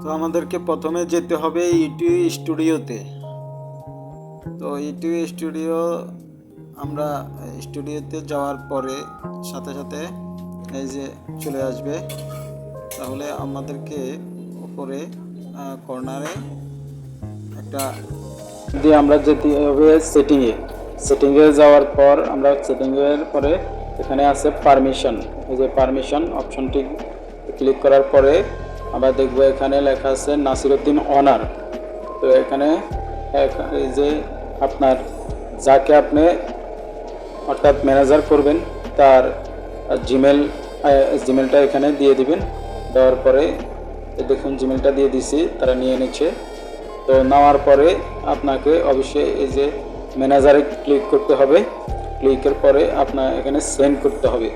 তো আমাদেরকে প্রথমে যেতে হবে ইউটিউব স্টুডিওতে। তো ইউটিউব স্টুডিও আমরা স্টুডিওতে যাওয়ার পরে সাথে সাথে এই যে চলে আসবে। তাহলে আমাদেরকে উপরে কর্নারে একটা দিয়ে আমরা যেতে হবে সেটিংয়ে যাওয়ার পর আমরা সেটিংয়ের পরে এখানে আছে পারমিশন। এই যে পারমিশন অপশনটি ক্লিক করার পরে আমরা দেখব এখানে লেখা আছে নাসিরউদ্দিন অনার। তো এখানে এই যে আপনার যাকে আপনি অর্থাৎ ম্যানেজার করবেন তার জিমেলটা এখানে দিয়ে দিবেন। দেওয়ার পরে দেখুন জিমেলটা দিয়ে দিছি, তারা নিয়ে নিচ্ছে। তো নেওয়ার পরে আপনাকে অবশ্যই এই যে ম্যানেজারে ক্লিক করতে হবে। ক্লিকের পরে আপনার এখানে সেন্ড করতে হবে।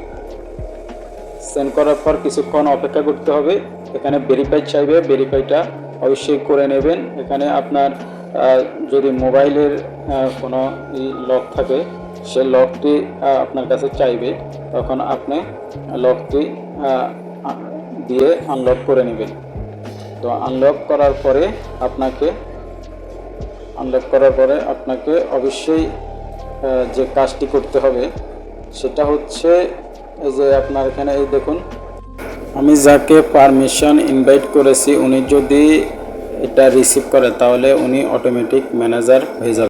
সেন্ড করার পর কিছুক্ষণ অপেক্ষা করতে হবে। এখানে ভেরিফাই চাইবে, ভেরিফাইটা অবশ্যই করে নেবেন। এখানে আপনার যদি মোবাইলের কোনো লক থাকে সে লকটি আপনার কাছে চাইবে, তখন আপনি লকটি দিয়ে আনলক করে নেবেন। তো আনলক করার পরে আপনাকে অবশ্যই যে কাজটি করতে হবে সেটা হচ্ছে এই যে আপনার এখানে এই দেখুন, আমি যাকে পারমিশন ইনভাইট করেছি উনি যদি এটা রিসিভ করে তাহলে উনি অটোমেটিক ম্যানেজার হয়ে যাবে।